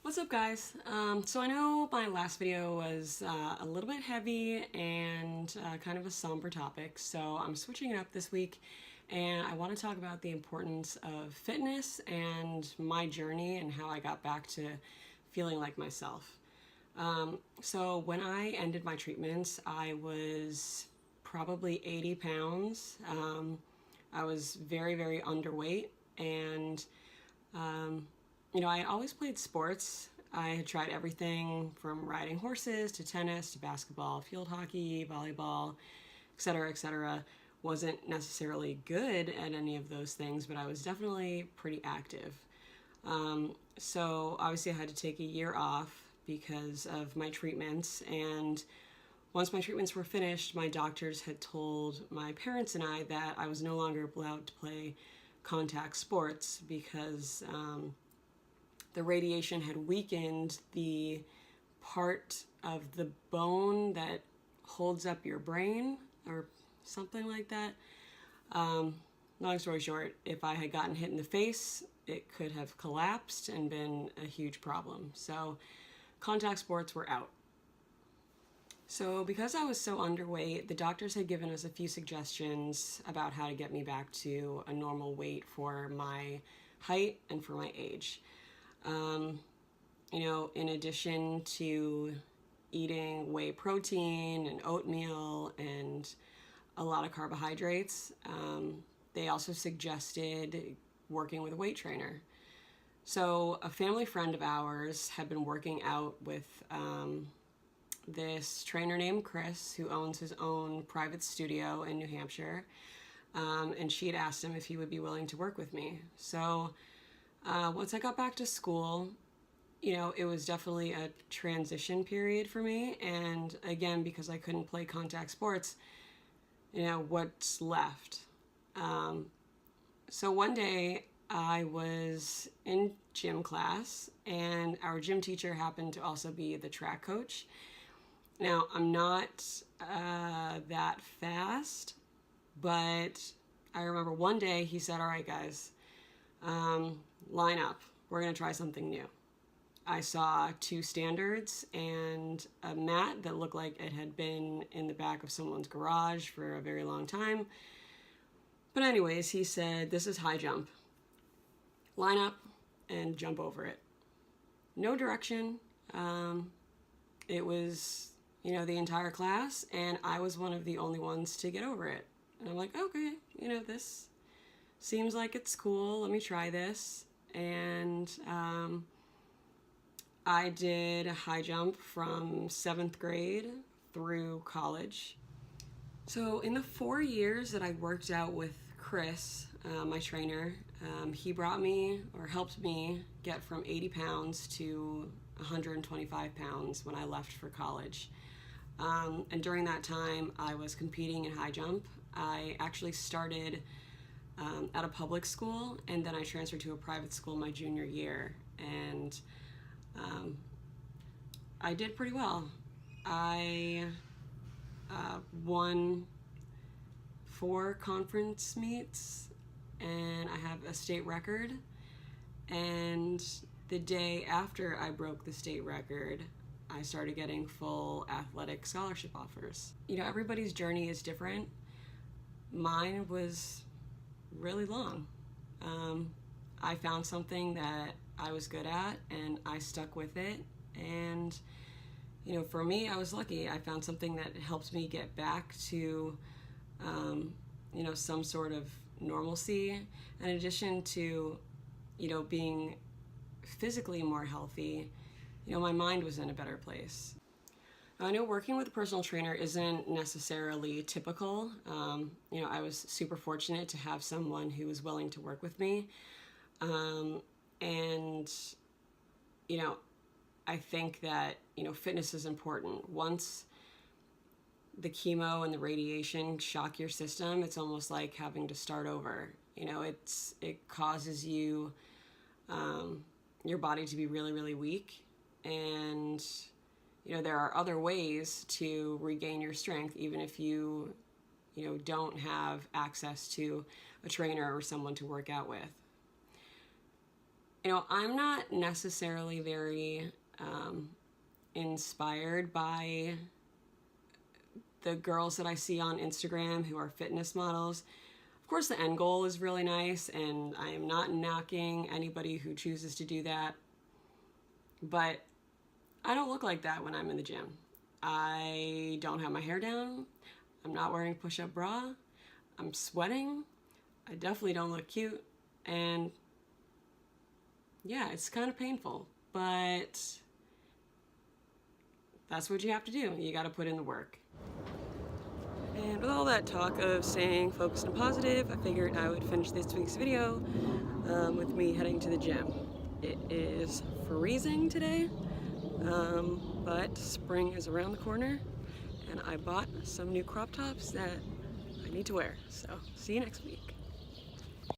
What's up, guys? So I know my last video was a little bit heavy and kind of a somber topic, so I'm switching it up this week, and I want to talk about the importance of fitness and my journey and how I got back to feeling like myself. So when I ended my treatments, I was probably 80 pounds. I was very, very underweight, and I always played sports. I had tried everything from riding horses to tennis to basketball, field hockey, volleyball, etc., etc. Wasn't necessarily good at any of those things, but I was definitely pretty active. So obviously I had to take a year off because of my treatments, and once my treatments were finished, my doctors had told my parents and I that I was no longer allowed to play contact sports because the radiation had weakened the part of the bone that holds up your brain or something like that. Long story short, if I had gotten hit in the face, it could have collapsed and been a huge problem. So contact sports were out. So because I was so underweight, the doctors had given us a few suggestions about how to get me back to a normal weight for my height and for my age. In addition to eating whey protein and oatmeal and a lot of carbohydrates, they also suggested working with a weight trainer. So a family friend of ours had been working out with this trainer named Chris, who owns his own private studio in New Hampshire, and she had asked him if he would be willing to work with me. So once I got back to school, it was definitely a transition period for me. And again, because I couldn't play contact sports, what's left? So one day I was in gym class, and our gym teacher happened to also be the track coach. Now, I'm not that fast, but I remember one day he said, "All right, guys, line up. We're going to try something new." I saw two standards and a mat that looked like it had been in the back of someone's garage for a very long time. But anyways, he said, "This is high jump. Line up and jump over it." No direction. It was, the entire class, and I was one of the only ones to get over it. And I'm like, okay, this seems like it's cool. Let me try this. And I did a high jump from 7th grade through college. So in the 4 years that I worked out with Chris, my trainer, he helped me get from 80 pounds to 125 pounds when I left for college. And during that time, I was competing in high jump. I actually started at a public school, and then I transferred to a private school my junior year, and I did pretty well. I won 4 conference meets, and I have a state record. And the day after I broke the state record, I started getting full athletic scholarship offers. Everybody's journey is different. Mine was really long. I found something that I was good at, and I stuck with it. And for me, I was lucky. I found something that helped me get back to some sort of normalcy. In addition to being physically more healthy, my mind was in a better place. I know working with a personal trainer isn't necessarily typical. I was super fortunate to have someone who was willing to work with me. And I think that, fitness is important. Once the chemo and the radiation shock your system, it's almost like having to start over. It causes you, your body to be really, really weak. And there are other ways to regain your strength, even if you don't have access to a trainer or someone to work out with. You know, I'm not necessarily very inspired by the girls that I see on Instagram who are fitness models. Of course, the end goal is really nice, and I am not knocking anybody who chooses to do that, but I don't look like that when I'm in the gym. I don't have my hair down. I'm not wearing a push-up bra. I'm sweating. I definitely don't look cute, and yeah, it's kind of painful, but that's what you have to do. You got to put in the work. And with all that talk of staying focused and positive, I figured I would finish this week's video with me heading to the gym. It is freezing today, but spring is around the corner, and I bought some new crop tops that I need to wear. So see you next week.